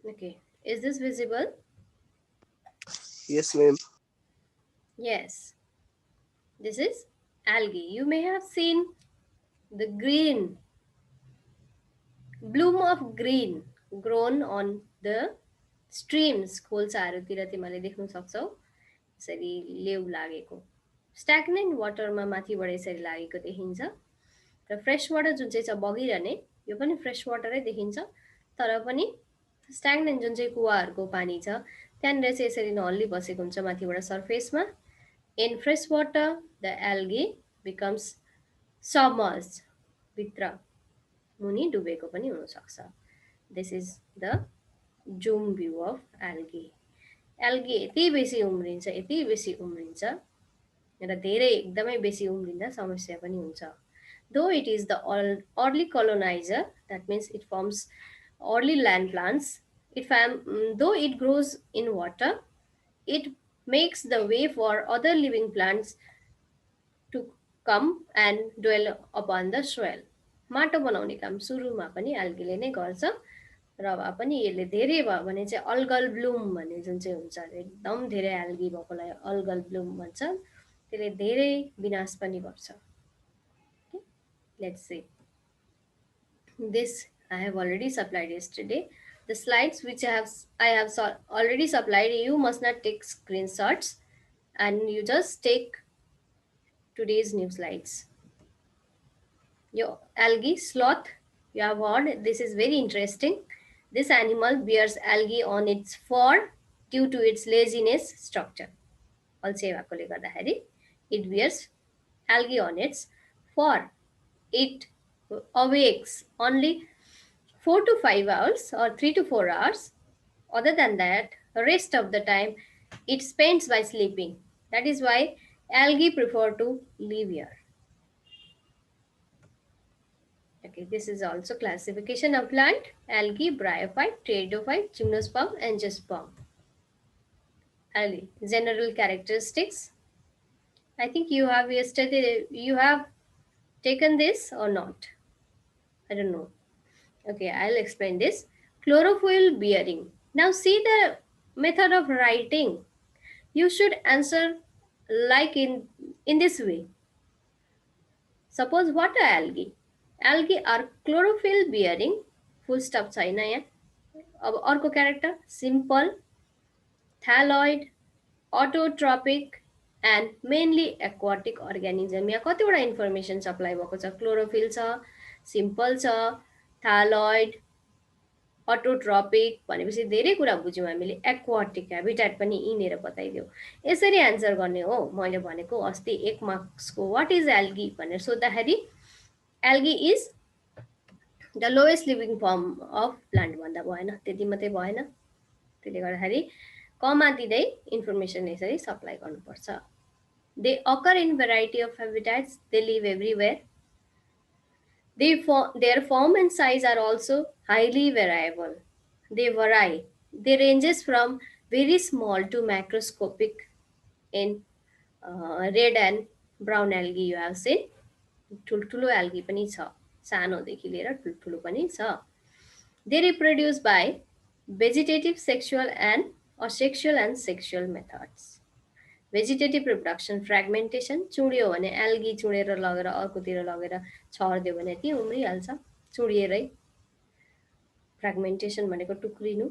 Okay, is this visible? Yes, ma'am. Yes, this is algae. You may have seen the green bloom of green grown on the streams खोल्साहरूतिर तिमीले देख्न सक्छौ यसरी लेउ लागेको stagnant वाटरमा माथिबाट यसरी लागेको देखिन्छ र फ्रेस वाटर जुन चाहिँ छ बगिरहने यो पनि फ्रेस वाटरै देखिन्छ तर पनि स्ट्याग्नेन्ट जुन चाहिँ कुवाहरूको पानी छ त्यहाँनिर चाहिँ यसरी नहल्ली बसेको हुन्छ माथिबाट सर्फेसमा in fresh water the algae becomes submerged भित्र मुनि डुबेको पनि हुनसक्छ this is the zoom view of algae algae यति बेसी उम्रिन्छ र धेरै एकदमै बेसी उम्रिँदा समस्या पनि हुन्छ though it is the early colonizer that means it forms early land plants though it grows in water it makes the way for other living plants to come and dwell upon the soil माटो बनाउने काम सुरुमा पनि एल्गीले नै गर्छ र भए पनि यसले धेरै भयो भने चाहिँ अल्गल ब्लुम भन्ने जुन चाहिँ हुन्छ एकदम धेरै एल्गी भएकोलाई अल्गल ब्लुम भन्छ त्यसले धेरै विनाश पनि गर्छ let's see this I have already supplied yesterday. The slides which I have already supplied, you must not take screenshots and you just take today's new slides. Your algae sloth, you have heard this is very interesting. This animal bears algae on its fur due to its laziness structure. Also, it bears algae on its fur. It awakes only 4 to 5 hours or 3 to 4 hours. Other than that, the rest of the time it spends by sleeping. That is why algae prefer to live here. Okay, this is also classification of plant. Algae, bryophyte, pteridophyte, gymnosperm, angiosperm. Algae. General characteristics. I think you have taken this or not. I don't know. Okay, I'll explain this. Chlorophyll bearing. Now see the method of writing. You should answer like in this way. Suppose what are algae? Algae are chlorophyll bearing. Full stop छैन यहाँ. अब अर्को character simple, thalloid, autotrophic and mainly aquatic organism. यहाँ कतिवटा information supply भएको छ chlorophyll छ simple छ थालोइड अटोट्रोपिक भनेपछि धेरै कुरा बुझ्यौँ हामीले एक्वाटिक ह्याबिटेट पनि यिनेर बताइदियो यसरी आन्सर गर्ने हो मैले भनेको अस्ति 1 मार्क्सको व्हाट इज एल्गी भनेर सोध्दाखेरि algae is the lowest living form of plant भन्दा भएन त्यति मात्रै भएन त्यसले गर्दाखेरि कमा दिँदै इन्फर्मेसन यसरी सप्लाई गर्नुपर्छ they occur in variety of habitats they live everywhere their form and size are also highly variable. They vary. They ranges from very small to macroscopic in red and brown algae you have seen. ठुल्ठुलो algae पनि छ सानोदेखि लिएर ठुल्ठुलो पनि छ They reproduce by vegetative, sexual and asexual and sexual methods. Vegetative reproduction fragmentation चुड्यो भने एल्गी चुडेर लगेर अर्कोतिर लगेर छरिदियो भने ती उम्रिहाल्छ चुडिएरै फ्रेगमेन्टेसन भनेको टुक्रिनु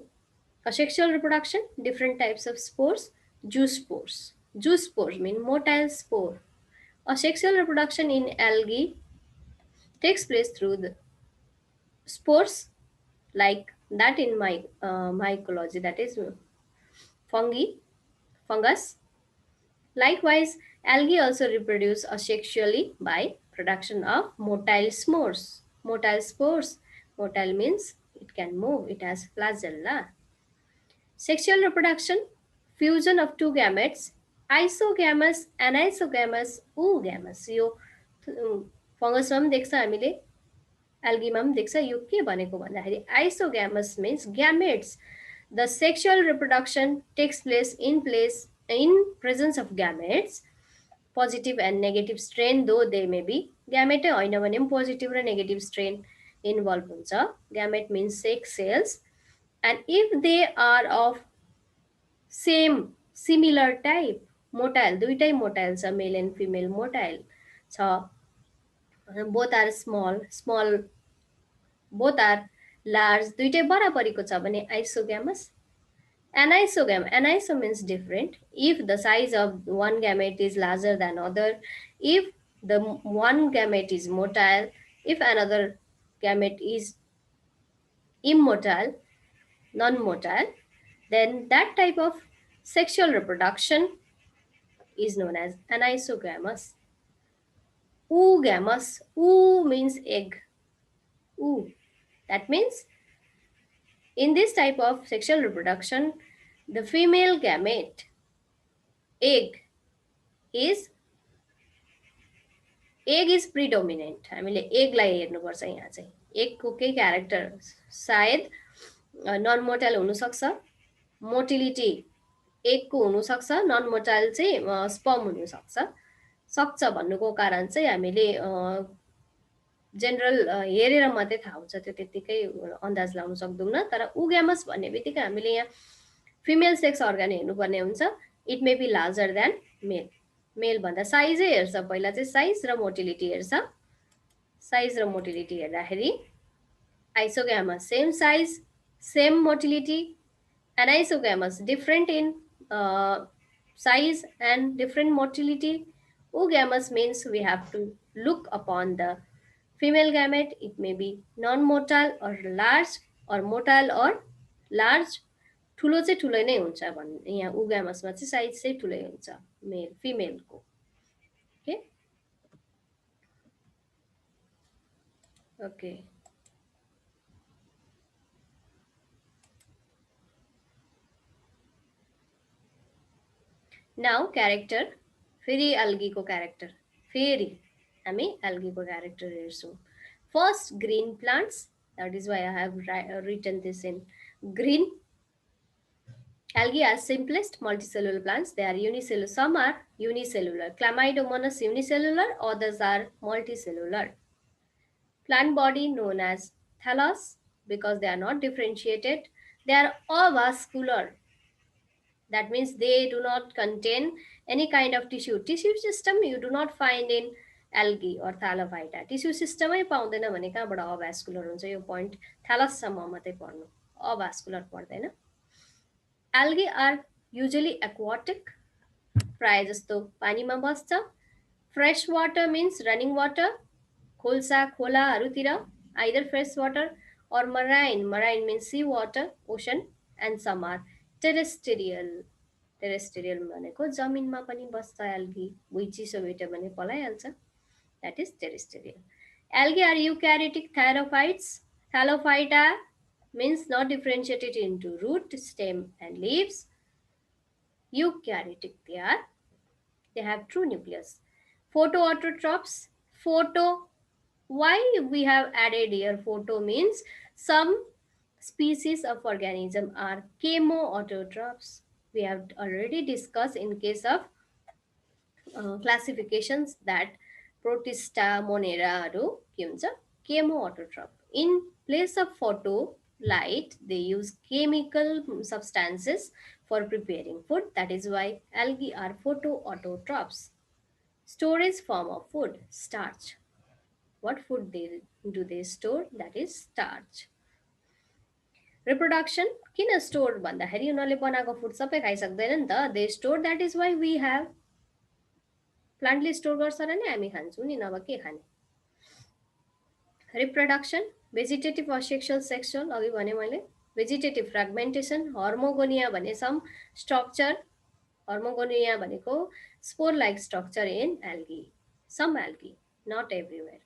asexual reproduction different types of spores zoospores mean motile spore asexual reproduction in algae takes place through the spores like that in mycology that is fungus. Likewise, algae also reproduce asexually by production of motile spores. Motile means it can move, it has flagella. Sexual reproduction, fusion of two gametes, isogamous, anisogamous, oogamous. यो फंगसमा पनि देख्छ हामीले एल्गीमा पनि देख्छ यो के भनेको भन्दाखेरि isogamous means gametes. The sexual reproduction takes place in presence of gametes, positive and negative strain though they may be. Gamete हैन भने पनि positive र negative strain involved हुन्छ. Gamete means sex cells. And if they are of same similar type, motile, दुईटै motile छ, male and female motile छ, both are small, both are large, दुईटै बराबरीको छ भने isogamous. Aniso means different. If the size of one gamete is larger than other, if the one gamete is motile, if another gamete is immotile, non-motile, then that type of sexual reproduction is known as anisogamous. Oogamous. Oo means egg. Oo. That means in this type of sexual reproduction, the female gamete, egg is predominant. हामीले एगलाई हेर्नुपर्छ यहाँ चाहिँ, एगको केही character सायद non motile हुनसक्छ, motility एगको हुनसक्छ, non motile चाहिँ sperm हुनसक्छ भन्नुको कारण चाहिँ हामीले जेनरल हेरेर मात्रै थाहा हुन्छ, त्यो त्यतिकै अन्दाज लाउन सक्दैनौँ। तर उग्यामस भन्ने बित्तिकै हामीले यहाँ फिमेल सेक्स अर्गान हेर्नुपर्ने हुन्छ। It may be larger than male, male भन्दा साइजै हेर्छ, पहिला चाहिँ साइज र मोटिलिटी हेर्छ। साइज र मोटिलिटी हेर्दाखेरि isogamous same size same motility, anisogamous different in size and different motility. Oogamous means we have to look upon the female gamete. It may be non-motile or large, or motile or large. ठुलो चाहिँ ठुलो नै हुन्छ भन्ने, यहाँ उगामसमा चाहिँ size चाहिँ ठुलै हुन्छ मेल फिमेलको। ओके ओके नाउ क्यारेक्टर, फेरि एल्गीको क्यारेक्टर, फेरि हामी एल्गीको क्यारेक्टर हेर्छौँ। First green plants, that is why I have written this in green. Algae are simplest multicellular plants. They are unicellular. Some are unicellular. Chlamydomonas unicellular, others are multicellular. Plant body known as thallus because they are not differentiated. They are avascular. That means they do not contain any kind of tissue. Tissue system you do not find in algae or thallophyta. Tissue system ai paउँदैन भने कहाँबाट avascular हुन्छ, यो point thallus सम्म मात्रै पढ्नु, avascular पर्दैन। Algae are usually aquatic, प्राय जस्तो पानीमा बस्छ। Fresh water means running water, खोल्सा खोलाहरूतिर, either fresh water or marine. Marine means sea water, ocean, and some are terrestrial. Terrestrial भनेको जमिनमा पनि बस्छ algae, भुइँ चिसो भेट्यो भने पलाइहाल्छ, that is terrestrial. Algae are eukaryotic thalophytes. Thallophyta means not differentiated into root, stem, and leaves. Eukaryotic they are. They have true nucleus. Photoautotrophs. Photo. Why we have added here photo means some species of organism are chemoautotrophs. We have already discussed in case of classifications that Protista, Monera, chemoautotroph. In place of photo light, they use chemical substances for preparing food. That is why algae are photoautotrophs. Storage form of food, starch. What food do they store? That is starch. Reproduction, किन store भन्दाखेरि उनीहरूले बनाएको food सबै खाइसक्दैन नि त, they store, that is why we have, प्लान्टले store गर्छ र नै हामी खान्छौँ नि, नभए के खाने। रिप्रोडक्सन, भेजिटेटिभ असेक्सुअल सेक्सुअल, अघि भने मैले, भेजिटेटिभ फ्रेगमेन्टेसन, हर्मोगोनिया भने सम स्ट्रक्चर, हर्मोगोनिया भनेको spore like structure in algae, some algae, not everywhere.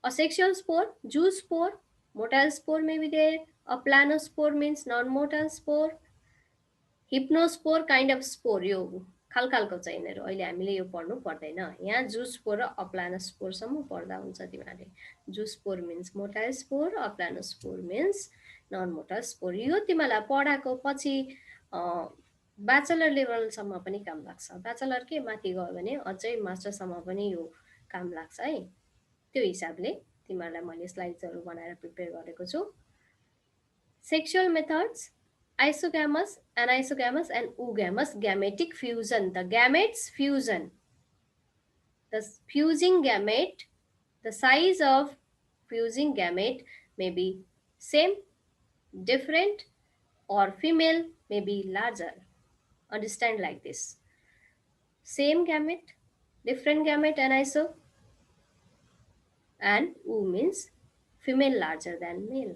Asexual spore, zoospore, motile spore may be there. A planospore means non-motile spore. Hypnospore kind of spore, यो खालखालको छ यिनीहरू, अहिले हामीले यो पढ्नु पर्दैन। यहाँ जूस्पोर र अप्लानोस्पोरसम्म पढ्दा हुन्छ तिमीहरूले। Zoospore means motile spore, aplanospore means non motile spore. यो तिमीलाई पढाएको पछि ब्याचलर लेभलसम्म पनि काम लाग्छ। ब्याचलर के माथि गयो भने अझै मास्टरसम्म पनि यो काम लाग्छ है। त्यो हिसाबले तिमीहरूलाई मैले स्लाइड्सहरू बनाएर प्रिपेयर गरेको छु। Sexual methods, isogamous, anisogamous, and oogamous. Gametic fusion, the gametes fusion. The fusing gamete, the size of fusing gamete may be same, different, or female may be larger. Understand like this. Same gamete, different gamete, aniso, and oo means female larger than male.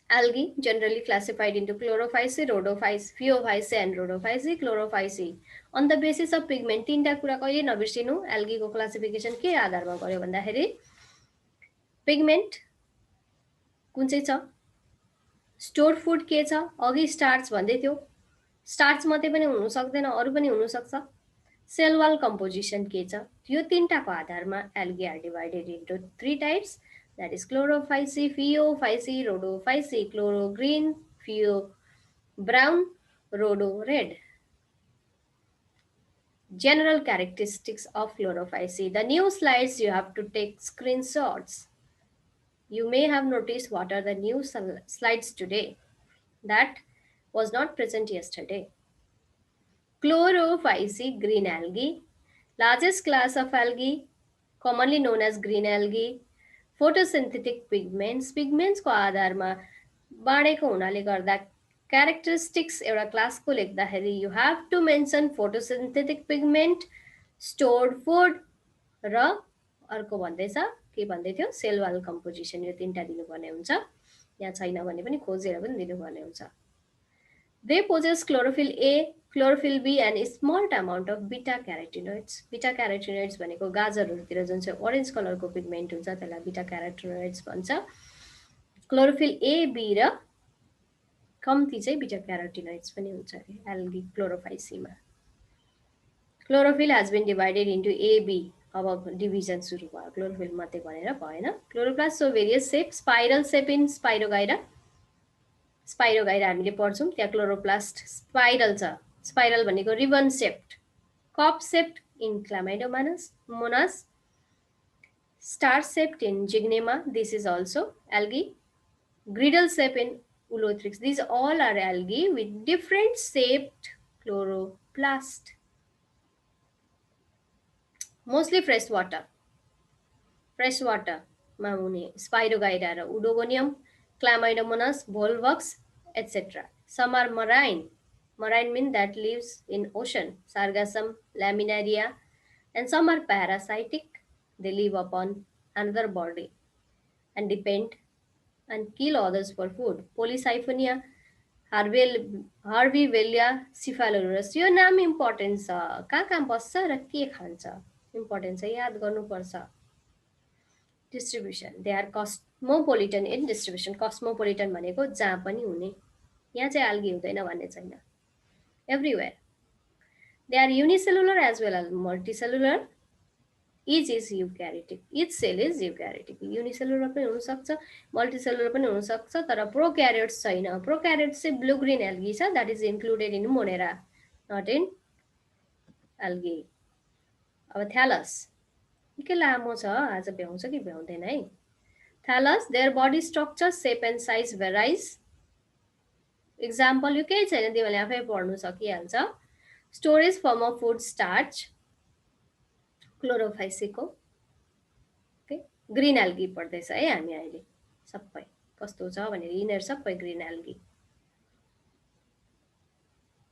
Algae generally classified into chlorophyce, rhodophyce, pheophyce, and rhodophyce, chlorophyce. On the basis of pigment, तीनटा कुरा कहिले नबिर्सिनु algae को classification के आधारमा गर्यो भन्दाखेरि pigment कुन चाहिँ छ, स्टोर फुड के छ, अघि स्टार्च भन्दै थियो, स्टार्च मात्रै पनि हुन सक्दैन, अरु पनि हुन सक्छ, सेल वाल कम्पोजिसन के छ, यो तीनटाको आधारमा algae are divided into 3 types, that is chlorophyce, pheophyce, rhodophyce, chloro green, pheo brown, rhodo red. General characteristics of chlorophyce. The new slides you have to take screenshots. You may have noticed what are the new slides today that was not present yesterday. Chlorophyce, green algae, largest class of algae, commonly known as green algae. Photosynthetic pigments, pigments को आधारमा बाँडेको हुनाले गर्दा characteristics एउटा क्लासको लेख्दाखेरि you have to mention photosynthetic pigment, stored food र अर्को भन्दैछ के भन्दै थियो सेल वाल कम्पोजिसन, यो तीनटा दिनुपर्ने हुन्छ, यहाँ छैन भने पनि खोजेर पनि दिनुपर्ने हुन्छ. They possess chlorophyll A, chlorophyll B and a small amount of beta carotenoids. Beta carotenoids भनेको गाजरहरुतिर जुन चाहिँ orange कलरको पिगमेन्ट हुन्छ त्यसलाई beta carotenoids भन्छ. Chlorophyll A, B र कम्ती चाहिँ beta carotenoids पनि हुन्छ अरे algae chlorophyce मा. Chlorophyll has been divided into A, B. अब डिभिजन सुरु भयो, chlorophyll मात्रै भनेर भएन. Chloroplast show various shapes, spiral shape in Spirogyra. Spirogyra हामीले पढ्छौं, त्यहाँ क्लोरोप्लास्ट स्पाइरल छ, स्पाइरल भनेको ribbon shaped, cup shaped in Chlamydomonas, monas, star shaped in Zygnema, this is also algae, griddle shape in Ulothrix. These all are algae with different shaped chloroplast. Mostly fresh water मा हुने spirogyra र oedogonium, Chlamydomonas, volvox, etc. Some are marine. Marine means that lives in ocean. Sargassum, Laminaria. And some are parasitic. They live upon another body and depend and kill others for food. Polysiphonia, Harveyvelia, Cephalorus. यो नाम important छ, कहाँ बस्छ र के खान्छ, important छ, याद गर्नुपर्छ. Distribution. They are cosmopolitan in distribution. Cosmopolitan भनेको जहाँ पनि हुने, यहाँ चाहिँ algae हुँदैन भन्ने छैन. Everywhere. They are unicellular as well as multicellular. Each is eukaryotic. Each cell is eukaryotic. Unicellular पनि हुन सक्छ, multicellular पनि हुन सक्छ, तर prokaryotes छैन. Prokaryotes चाहिँ blue green algae छ, that is included in Monera, not in algae. अब thallus. के लामो छ, आज भ्याउँछ कि भ्याउँदैन है. Thallus, their body structure, shape and size varies. Example, यो केही छैन, तिमीले आफै पढ्नु सकिहाल्छ. Storage form of food starch, chlorophyce को. Okay, green algae पढ्दैछ है हामी अहिले सबै कस्तो छ भनेर, यिनीहरु सबै green algae.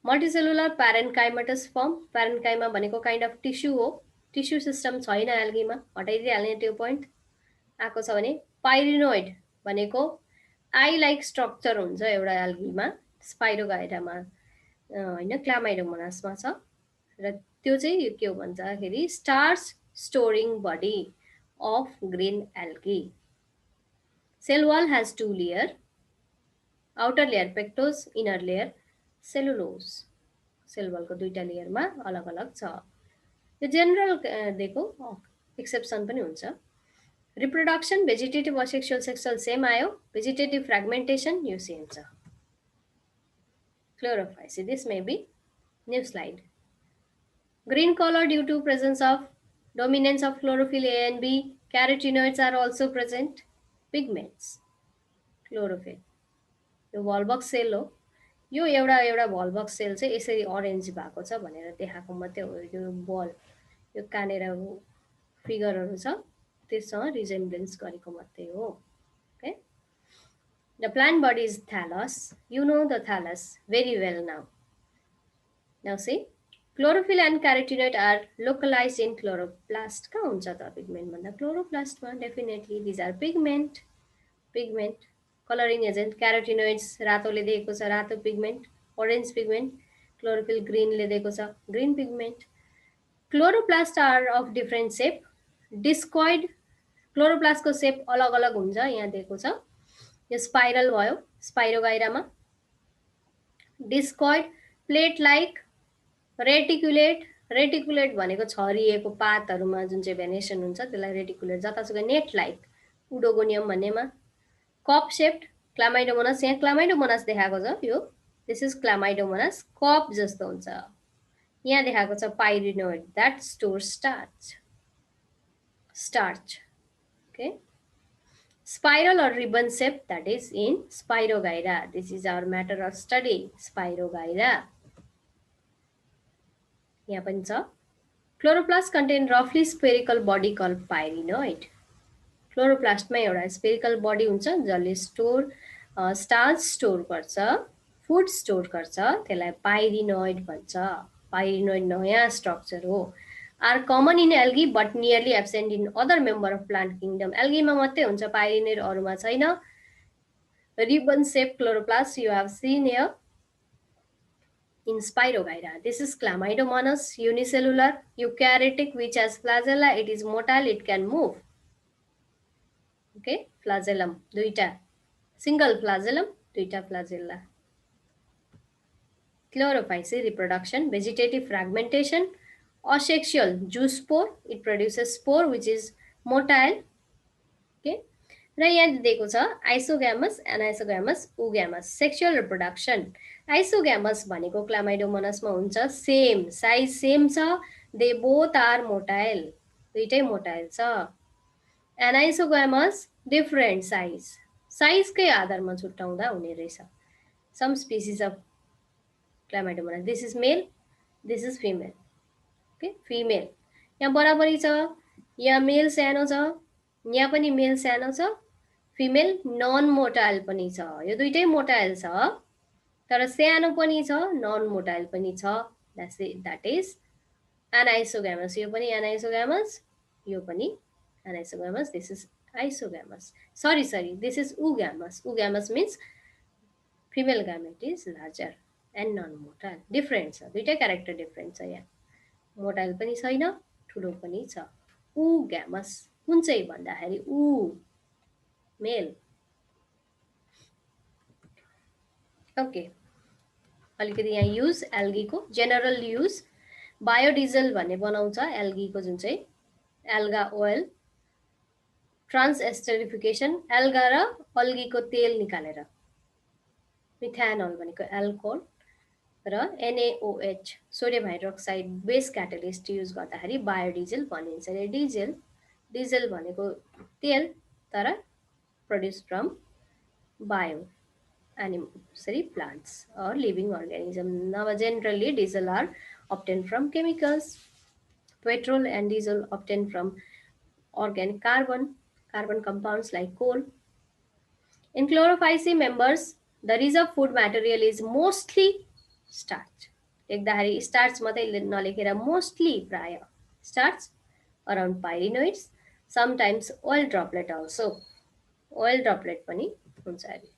Multicellular parenchymatous form. Parenchyma भनेको kind of tissue हो. टिस्यु सिस्टम छैन एल्गीमा, हटाइदिहाल्ने त्यो पोइन्ट. आएको छ भने पाइरिनोइड भनेको आई लाइक स्ट्रक्चर हुन्छ एउटा एल्गीमा, स्पाइरोगाइरामा हैन, क्लामाइडोमोनासमा छ, र त्यो चाहिँ के हो भन्दाखेरि starch storing body of green algae. Cell wall has 2 layer, outer layer pectose, inner layer cellulose. Cell वालको दुईटा लेयरमा अलग अलग छ. यो जेनरल देखो, एक्सेप्सन पनि हुन्छ. Reproduction, vegetative asexual sexual same आयो, भेजिटेटिभ फ्रेगमेन्टेसन यो सेम छ. Chlorophyce, this may be new slide. Green color due to presence of dominance of chlorophyll A and B. Carotenoids are also present. Pigments. Chlorophyll यो भल्बक्स sale हो। यो एउटा एउटा भल्बक्स sale चाहिँ यसरी अरेन्ज भएको छ भनेर देखाएको मात्रै हो। यो बल यो कहाँनिर फिगरहरू छ त्यससँग रिजेम्ब्लेन्स गरेको मात्रै हो। Okay, the plant body is thallus. You know the thallus very well now. Now see, chlorophyll and carotenoid are localized in chloroplast. कहाँ हुन्छ त पिगमेन्ट भन्दा क्लोरोप्लास्टमा definitely these are pigment. Pigment colouring agent carotenoids रातोले दिएको छ रातो pigment, orange pigment, chlorophyll ग्रीनले दिएको छ green pigment. Chloroplast are of different shape, discoid क्लोरोप्लास्टको सेप अलग अलग हुन्छ। यहाँ दिएको छ यो स्पाइरल भयो स्पाइरोगाइरामा, discoid plate like, reticulate reticulate भनेको छरिएको पातहरूमा जुन चाहिँ भेनेसन हुन्छ त्यसलाई रेटिकुलेट, जतासुकै नेट लाइक उडोगोनियम भन्नेमा, कप शेप्ड क्लामाइडोमोनास, यहाँ क्लामाइडोमोनास देखाएको छ यो दिस इज क्लामाइडोमोनास कप जस्तो हुन्छ। यहाँ देखाएको छ pyrenoid that store starch starch. Okay, spiral or ribbon shape that is in Spirogyra. This is our matter of study, Spirogyra. यहाँ पनि छ chloroplast contain roughly spherical body called pyrenoid. क्लोरोप्लास्टमा एउटा spherical body हुन्छ जसले स्टार्च स्टोर गर्छ, food store गर्छ, त्यसलाई pyrenoid भन्छ। पाइरिनोइड नयाँ स्ट्रक्चर हो। Are common in algae but nearly absent in other member of plant kingdom. एल्गीमा मात्रै हुन्छ पाइरिनोइड, अरूमा छैन। Ribbon shape chloroplast you have seen here in Spirogyra. This is Chlamydomonas unicellular eukaryotic which has flagella. It is motile, it can move. Okay, flagellum duita, single flagellum, duita flagella. Chlorophyce reproduction, vegetative fragmentation, asexual zoospore. It produces spore which is motile. Okay, र यहाँ दिएको छ आइसोग्यामस, एनाइसोग्यामस, उग्यामस। Sexual reproduction आइसोग्यामस भनेको क्लामाइडोमोनासमा हुन्छ, same size same छ, they both are motile, दुईटै motile छ। एनाइसोग्यामस डिफरेन्ट साइज, साइजकै आधारमा छुट्याउँदा हुने रहेछ। Some species of Chlamydomonas, this is male, this is female. Okay, female यहाँ बराबरी छ, यहाँ मेल सानो छ, यहाँ पनि मेल सानो छ, फिमेल नन मोटाइल पनि छ। यो दुईटै मोटाइल छ तर सानो पनि छ, नन मोटाइल पनि छ। That is anisogamous. यो पनि एनाइसोग्यामस, यो पनि anisogamous, this is isogamous. Sorry this is oogamous. Oogamous means female gamete is larger and non motile. Different छ, दुईटै क्यारेक्टर डिफरेन्ट छ। यहाँ मोटाइल पनि छैन, ठुलो पनि छ। उग्यामस कुन चाहिँ भन्दाखेरि उ मेल। ओके, अलिकति यहाँ युज एल्गीको जेनरल युज, बायोडिजल भन्ने बनाउँछ एल्गीको जुन चाहिँ एल्गा ओइल, ट्रान्स एस्टरिफिकेसन एल्गा र अल्गीको तेल निकालेर, मिथानोल भनेको एल्कोहल र NaOH sodium hydroxide base catalyst use गर्दाखेरि बायोडिजल भनिन्छ। डिजेल, डिजेल भनेको तेल तर produce from bio animal, sorry, plants or living organism. Now generally diesel are obtained from chemicals. Petrol and diesel obtained from organic carbon compounds like coal. In chlorophyce members, the reserve food material is mostly starch. लेख्दाखेरि starch मात्रै नलेखेर mostly प्राय starch, around pyrenoids, sometimes oil droplet also. Oil droplet पनि हुन्छ अरे।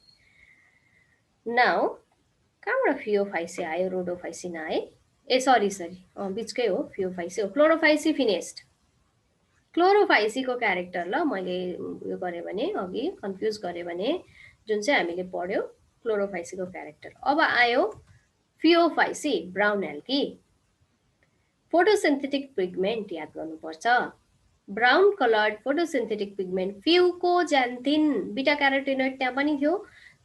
Now कहाँबाट Phaeophyceae आयो, Rhodophyceae नआए? ए सरी बिचकै हो, फियोफाइसी हो। क्लोरोफाइसी फिनेस्ड। क्लोरोफाइसीको क्यारेक्टर ल मैले यो गरेँ भने अघि कन्फ्युज गरेँ भने जुन चाहिँ हामीले पढ्यो क्लोरोफाइसीको क्यारेक्टर। अब आयो Phaeophyceae, brown algae. Photosynthetic pigment याद गर्नुपर्छ। Brown coloured photosynthetic pigment fucoxanthin, beta carotenoid त्यहाँ पनि थियो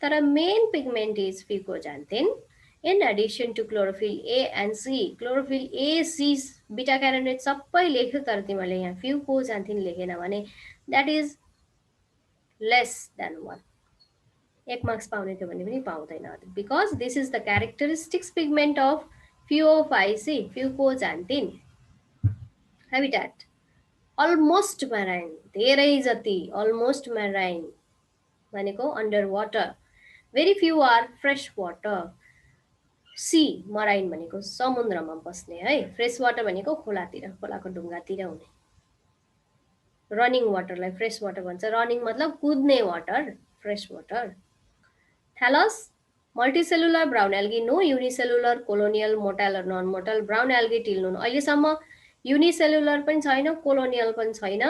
तर main pigment is fucoxanthin. In addition to chlorophyll a and c, chlorophyll a c beta carotenoid सबै लेख्यो तर तिमीले यहाँ फ्युकोज्यान्थिन लेखेन भने that is less than 1। 1 marks पाउने थियो भने पनि पाउँदैन, because this is the characteristics pigment of Phaeophyceae fucoxanthin habitat. Almost marine, धेरै जति अलमोस्ट मेराइन भनेको under water, very few are fresh water. Sea marine भनेको समुद्रमा बस्ने है, फ्रेस वाटर भनेको खोलातिर, खोलाको ढुङ्गातिर हुने. रनिङ वाटरलाई फ्रेस वाटर भन्छ, रनिङ मतलब कुद्ने water, fresh water. Thallus multicellular brown algae, no unicellular colonial motile र non motile brown algae till now. अहिलेसम्म युनिसेलुलर पनि छैन, कोलोनियल पनि छैन,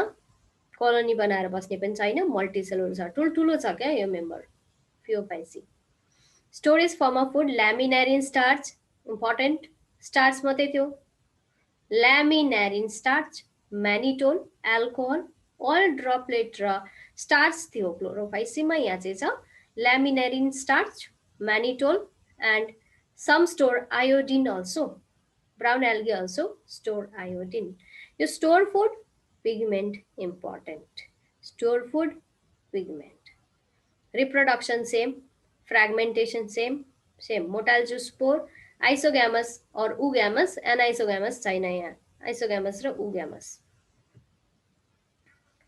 कोलोनी बनाएर बस्ने पनि छैन, मल्टिसेलुलर छ, ठुल्ठुलो छ क्या यो member Phaeophyceae. Storage form of food laminarin starch, important starch मात्रै थियो, laminarin starch, mannitol, alcohol, oil droplet र स्टार्च थियो क्लोरोफाइसीमा. यहाँ चाहिँ छ laminarin starch, mannitol, and some store iodine also. Brown algae also store iodine. You store food, pigment important. Store food, pigment. Reproduction same, fragmentation same, same. Motile juice spore, isogamous or oogamous, anisogamous China यहाँ. Isogamous र oogamous.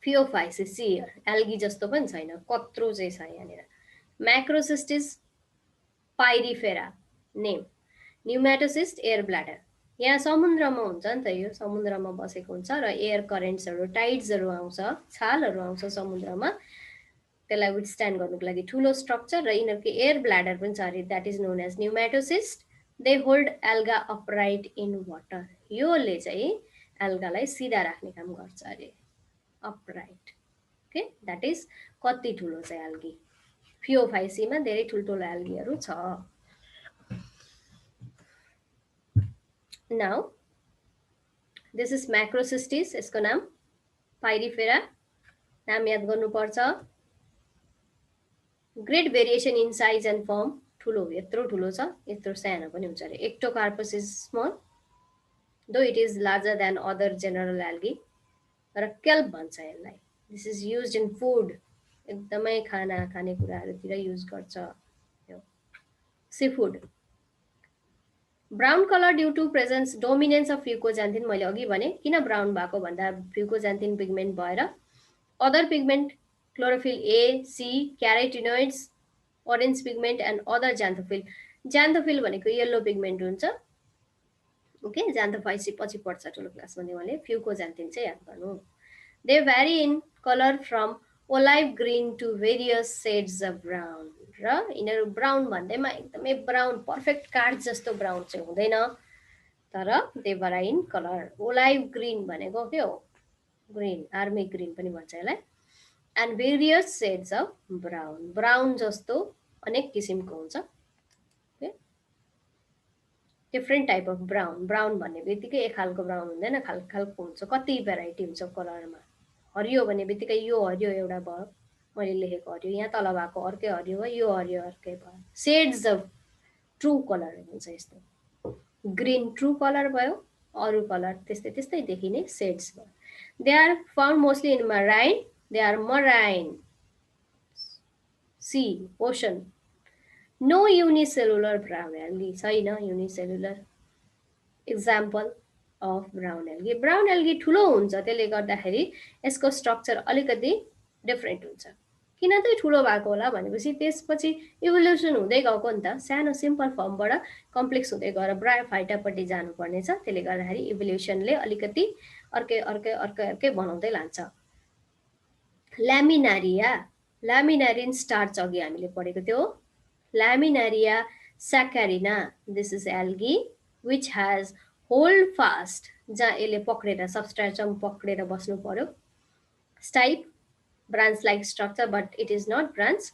Pheophysis here, algae जस्तो पनि छैन, कत्रो चाहिँ छ यहाँनिर. Macrocystis pyrifera name, pneumatocyst air bladder. यहाँ समुद्रमा हुन्छ नि त, यो समुद्रमा बसेको हुन्छ र एयर करेन्ट्सहरू टाइड्सहरू आउँछ, छालहरू आउँछ समुद्रमा, त्यसलाई विथस्ट्यान्ड गर्नुको लागि ठुलो स्ट्रक्चर र यिनीहरूको एयर ब्ल्याडर पनि छ अरे, that is known as pneumatocyst. They hold alga upright in water. योले चाहिँ एल्गालाई सिधा राख्ने काम गर्छ अरे, अपराइट. ओके, द्याट इज कति ठुलो छ एल्गी. फियोफाइसीमा धेरै ठुल्ठुलो एल्गीहरू छ. Now, this is macrocystis, यसको नाम पाइरिफेरा, नाम याद गर्नुपर्छ. Great variation in size and form, ठुलो यत्रो ठुलो छ, यत्रो सानो पनि हुन्छ अरे. Ectocarpus is small, though it is larger than other general algae. र केल्प भन्छ यसलाई. This is use in food, एकदमै खानेकुराहरूतिर युज गर्छ. Seafood. Brown colour due to presence dominance of fucoxanthin. मैले अघि भने किन ब्राउन भएको भन्दा फ्युकोजान्थिन पिगमेन्ट भएर. Other pigment chlorophyll a, c, carotenoids, orange pigment and other xanthophyll. Xanthophyll भनेको येल्लो पिगमेन्ट हुन्छ. ओके, ज्यान्थोफाइसी पछि पढ्छ ठुलो क्लासमा तिमीले. फ्युकोजान्थिन चाहिँ याद गर्नु. They vary in colour from olive green to various shades of brown. र यिनीहरू ब्राउन भन्दैमा एकदमै ब्राउन पर्फेक्ट काठ जस्तो ब्राउन चाहिँ हुँदैन, तर they vary in colour. Olive green भनेको के हो, ग्रिन, आर्मी ग्रिन पनि भन्छ यसलाई. And various shades of brown, brown जस्तो अनेक किसिमको हुन्छ. Different type of brown. Brown भन्ने बित्तिकै एक खालको ब्राउन हुँदैन, खालको हुन्छ, कति भेराइटी हुन्छ कलरमा. हरियो भन्ने बित्तिकै यो हरियो एउटा भयो, मैले लेखेको हरियो, यहाँ तल भएको अर्कै हरियो भयो, यो हरियो अर्कै भयो. सेड्स अफ ट्रु कलर हुन्छ यस्तो. ग्रिन ट्रु कलर भयो, अरू कलर त्यस्तै त्यस्तै देखिने सेड्स भयो. They are found mostly in marine. They are marine, sea, ocean. No unicellular brown algae, छैन unicellular. Example of brown algae. Brown algae ठुलो हुन्छ, त्यसले गर्दाखेरि यसको स्ट्रक्चर अलिकति डिफ्रेन्ट हुन्छ. किन चाहिँ ठुलो भएको होला भनेपछि त्यसपछि इभोल्युसन हुँदै गएको नि त, सानो सिम्पल फर्मबाट कम्प्लेक्स हुँदै गएर ब्रायोफाइटापट्टि जानुपर्नेछ. त्यसले गर्दाखेरि इभोल्युसनले अलिकति अर्कै अर्कै अर्कै अर्कै बनाउँदै लान्छ. ल्यामिनारिया, ल्यामिनारिन स्टार्च अघि हामीले पढेको थियो. Laminaria saccharina, this is algae which has holdfast, जहाँ यसले पक्रेर सबस्ट्रेटम पक्रेर बस्नु पर्यो. Stipe, branch like structure but it is not branch.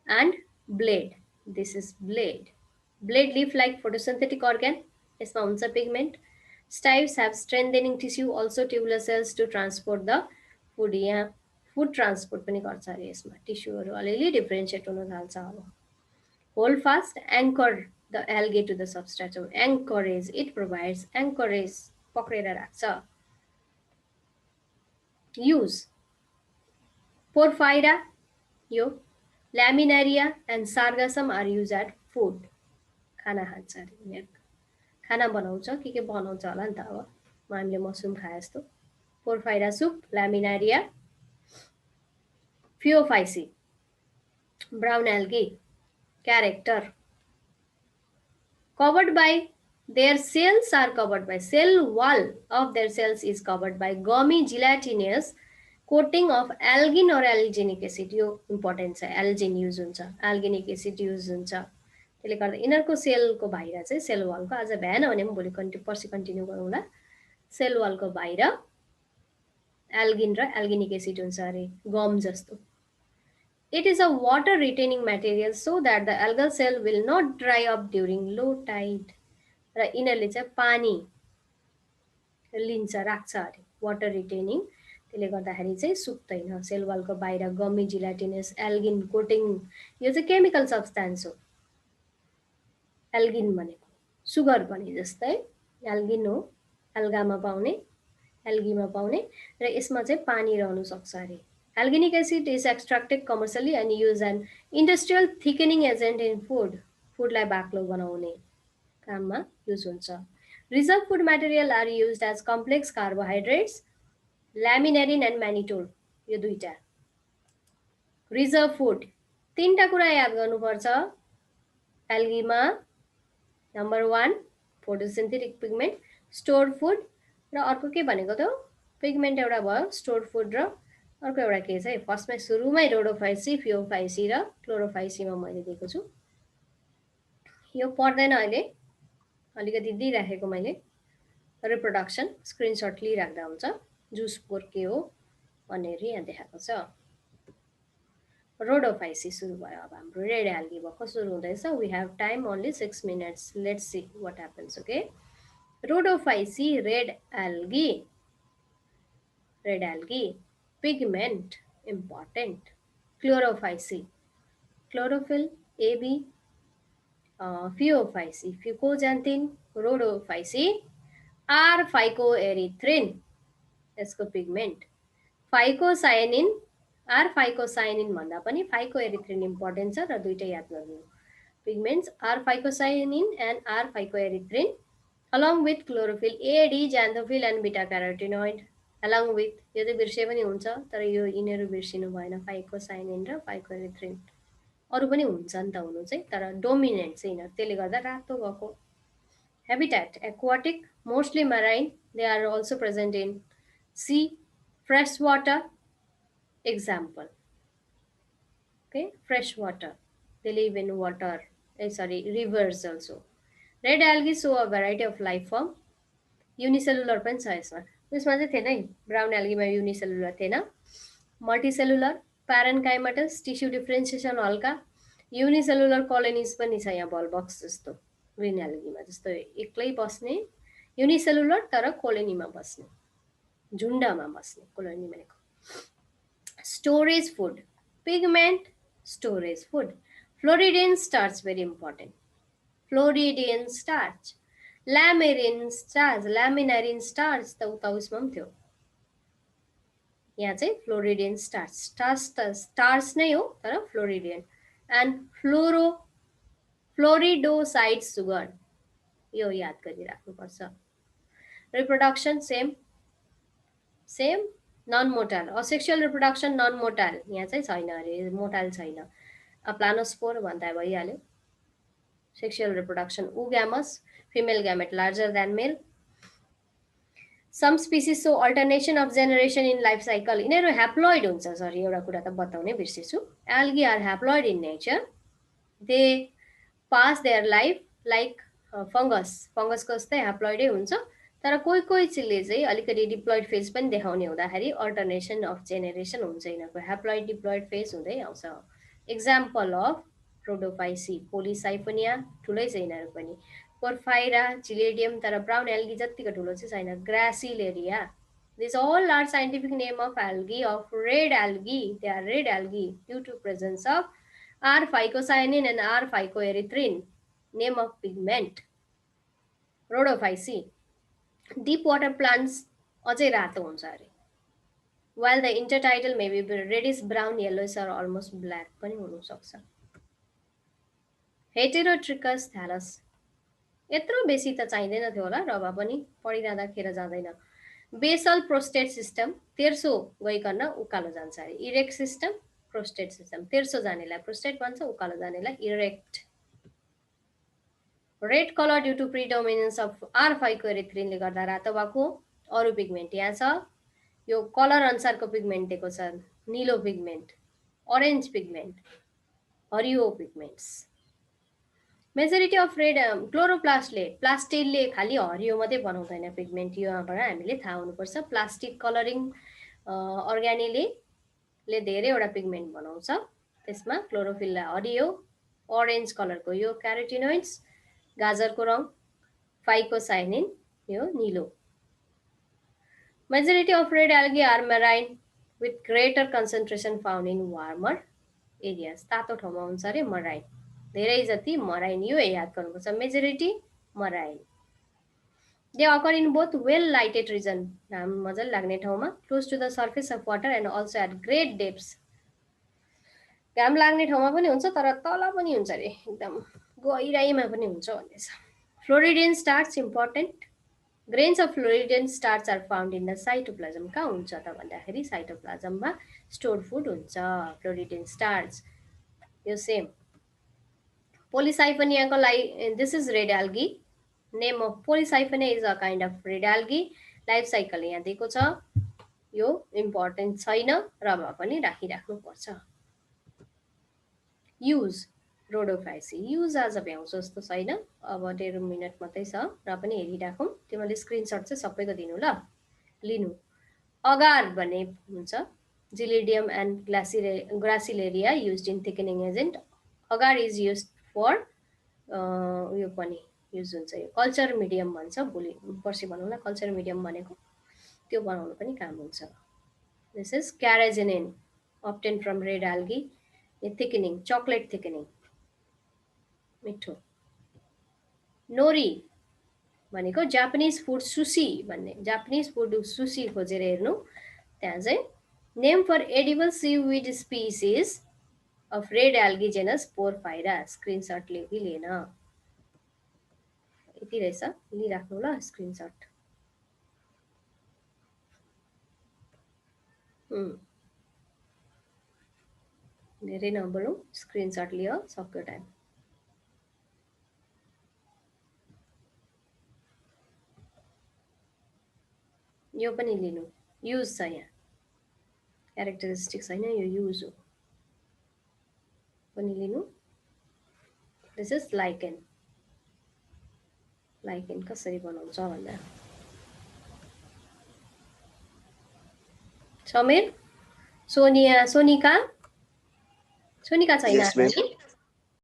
And blade, this is blade. Blade leaf like photosynthetic organ, यसमा हुन्छ pigment. Stipes have strengthening tissue, also tubular cells to transport the food. यहाँ food transport पनि गर्छ अरे यसमा, टिस्युहरू अलिअलि differentiate हुन थाल्छ अब. Hold fast, anchor the algae to the substratum. Anchorage, it provides anchorage, पक्रेर राख्छ. Use, पोर्फाइरा, यो Laminaria and sargassum are used at food. खाना खान्छ अरे उनीहरू, खाना बनाउँछ, के बनाउँछ होला नि त। अब हामीले मसरुम खाए जस्तो। Porphyra soup, Laminaria, Phaeophyceae, brown algae, character. Covered by their cells are covered by cell wall of their cells is covered by gummy gelatinous coating of algin or alginic acid. यो important छ, Elgin use हुन्छ, alginic acid use हुन्छ। त्यसले गर्दा यिनीहरूको सेलको बाहिर चाहिँ sale वालको, आज भ्याएन भने पनि भोलि पर्सि कन्टिन्यू गरौँला। सेल वालको बाहिर एल्गिन र एल्गिनिक एसिड हुन्छ अरे, गम जस्तो। It is a water retaining material so that the algal cell will not dry up during low tide. र यिनीहरूले चाहिँ पानी लिन्छ, राख्छ अरे, वाटर रिटेनिङ। त्यसले गर्दाखेरि चाहिँ सुक्दैन। सेल वालको बाहिर गमी जिलाटिनस एल्गिन कोटिङ, यो चाहिँ केमिकल सब्सटेन्स हो। एल्गिन भनेको सुगर भने जस्तै एल्गिन हो, एल्गामा पाउने, एल्गीमा पाउने, र यसमा चाहिँ पानी रहनु सक्छ अरे। Alginic acid is extracted commercially and used an industrial thickening agent in food. Foodलाई बाक्लो बनाउने काममा युज हुन्छ। Reserve food material are used as complex carbohydrates, laminarin and mannitol, यो दुईटा। Reserve food, तीनटा कुरा याद गर्नुपर्छ एल्गीमा। नम्बर 1 फोटोसिन्थेटिक पिगमेन्ट, स्टोर फुड, र अर्को के भनेको त पिगमेन्ट एउटा भयो, स्टोर फुड, र अर्को एउटा के छ, फर्स्टमै सुरुमै रोडोफाइसी, फियोफाइसी र क्लोरोफाइसीमा मैले दिएको छु। यो पर्दैन अहिले, अलिकति दिइराखेको मैले। रिप्रोडक्सन स्क्रिनसट लिइराख्दा हुन्छ। जुस पोर के हो भनेर यहाँ देखाएको छ। रोडोफाइसी सुरु भयो। अब हाम्रो रेड एल्गी भएको सुरु हुँदैछ। We have time only 6 minutes. Let's see what happens. Okay, Rhodophyceae, red algae, red algae, pigment, important. Chlorophycy, chlorophyll, AB, Pheophycy, fucoxanthin, rhodophycy, R-phycoerythrin, यसको पिगमेन्ट। फाइकोसाइनिन, R-phycosanin भन्दा पनि फाइकोएरिथ्रिन इम्पोर्टेन्ट छ र दुईटै याद गर्नु। पिगमेन्ट्स R-phycosanin and R-phycoerythrin along with chlorophyll, A, D, xanthophyll and beta carotenoid along with, यो चाहिँ बिर्से पनि हुन्छ तर यो यिनीहरू बिर्सिनु भएन, फाइकोसाइनिन र फाइकोएरिथ्रिन। अरु पनि हुन्छ नि त हुनु चाहिँ, तर डोमिनेन्ट चाहिँ यिनीहरू, त्यसले गर्दा रातो भएको। Habitat, aquatic, mostly marine. They are also present in sea, fresh water. Example, okay, fresh water. They live in water, rivers also. Red algae show a variety of life form. Unicellular पनि छ यसमा, त्यसमा चाहिँ थिएन है, brown एल्गीमा unicellular थिएन। मल्टिसेलुलर, प्यारेन्काइमाटस, tissue differentiation हल्का, unicellular कोलोनिज पनि छ यहाँ, बल बक्स जस्तो ग्रीन एल्गीमा जस्तो एक्लै बस्ने, युनिसेलुलर तर कोलोनीमा बस्ने, झुण्डमा बस्ने, कोलोनी भनेको। Storage food, pigment storage food, floridean starch, very important, floridean starch, laminarin starch, laminarin starch त उता उसमा पनि थियो, यहाँ चाहिँ फ्लोरिडेन स्टार्च, स्टार्च त स्टार्च नै हो तर फ्लोरिडेन। एन्ड फ्लोरिडोसाइड सुगर, यो याद गरिराख्नुपर्छ। Reproduction same non motile, asexual reproduction non motile, यहाँ चाहिँ छैन अरे, मोटाल छैन। प्लानोस्पोर भन्दा भइहाल्यो। Sexual reproduction oogamous, female gamete larger than male. Some species show alternation of generation in life cycle. यिनीहरू haploid हुन्छ, सरी एउटा कुरा त बताउनै बिर्सेछु। Algae are haploid in nature. They pass their life like fungus. Fungus को जस्तै haploid हुन्छ, तर कोही कोही चिजले चाहिँ अलिकति डिप्लोइड फेज पनि देखाउने हुँदाखेरि अल्टरनेसन अफ जेनेरेसन हुन्छ, यिनीहरूको ह्याप्लोइड डिप्लोइड फेज हुँदै आउँछ। एक्जाम्पल अफ रोडोफाइसी, पोलिसाइफोनिया, ठुलै छ यिनीहरू पनि। पोर्फाइरा, चिलेडियम, तर ब्राउन एल्गी जतिको ठुलो चाहिँ छैन। ग्रासिलेरिया, this all are scientific name of algae of red algae. They are red algae due to presence of R-phycocyanin and R-phycoerythrin. Name of pigment, Rhodophyceae. Deep water plants अझै रातो हुन्छ अरे, while the intertidal may be reddish brown, yellowish or almost black पनि हुन सक्छ. हेटेरोट्रिकस थ्यालस यत्रो बेसी त चाहिँदैन थियो होला, र भए पनि पढिरहँदाखेरि जाँदैन. बेसल प्रोस्टेट सिस्टम तेर्सो गइकन उकालो जान्छ अरे. Erect system, prostrate system. तेर्सो जानेलाई प्रोस्टेट भन्छ, उकालो जानेलाई erect. Red colour due to predominance of R5 गर्दा रातो भएको. अरू पिगमेन्ट यहाँ छ, यो कलर अनुसारको पिगमेन्ट दिएको छ. नीलो पिगमेन्ट, ऑरेंज पिगमेन्ट, हरियो पिगमेन्ट्स. मेजोरिटी अफ रेड क्लोरोप्लास्टले प्लास्टिडले खालि हरियो मात्रै बनाउँदैन पिगमेन्ट. यहाँबाट हामीले थाहा हुनुपर्छ. प्लास्टिक कलरिङ अर्ग्यानिले धेरैवटा पिगमेन्ट बनाउँछ. त्यसमा क्लोरोफिललाई हरियो, ऑरेंज कलरको यो क्यारोटिनोइड्स, गाजरको रङ, फाइकोसाइनिन यो नीलो. Majority of red algae are marine with greater concentration found in warmer areas. तातो ठाउँमा हुन्छ अरे मराइन. धेरै जति मराइन, यो याद गर्नुपर्छ. Majority marine. They occur in both well lighted region, घाम मजाले लाग्ने ठाउँमा, close to the surface of water and also at great depths. घाम लाग्ने ठाउँमा पनि हुन्छ, तर तल पनि हुन्छ अरे, एकदम गहिराइमा पनि हुन्छ भन्ने छ. Floridean starch important. Grains of floridean starch are found in the cytoplasm. कहाँ हुन्छ त भन्दाखेरि साइटोप्लाजममा स्टोर फुड हुन्छ फ्लोरिडेन स्टार्च. यो same. Polycyphenia this is red algae. Name of Polycyphenia is a kind of red algae. Life cycle यहाँ दिएको छ. यो इम्पोर्टेन्ट छैन र भए पनि राखिराख्नु पर्छ. Use Rhodophyceae. युज आज भ्याउँछ जस्तो छैन, अब 1.5 मिनट मात्रै छ र पनि हेरिराखौँ. तिमीले स्क्रिनसट चाहिँ सबैको दिनु ल. लिनु. अगार भन्ने हुन्छ. Gelidium and Gracilaria used in thickening agent. Agar is used for यो पनि युज हुन्छ. यो कल्चर मिडियम भन्छ. भोलि पर्सि भनौँला कल्चर मिडियम भनेको, त्यो बनाउनु पनि काम हुन्छ. This is carrageenan obtained from red algae. Thickening, chocolate thickening, मिठो. नोरी भनेको जापानिज फुड सुसी भन्ने. जापानिज फुड सुसी खोजेर हेर्नु. त्यहाँ चाहिँ name for edible seaweed species of red algae genus Porphyra. Screenshot ले कि लिएन, यति रहेछ, लिइराख्नु ल स्क्रिनसट. धेरै नबोलौँ, स्क्रिनसट लियो, सक्यो टाइम. यो पनि लिनु. युज छ यहाँ, क्यारेक्टरिस्टिक छैन, यो युज हो. पनि लिनु. This is lichen. लाइकेन कसरी बनाउँछ भन्दा. समीर, सोनिका छैन. Yes, ma'am.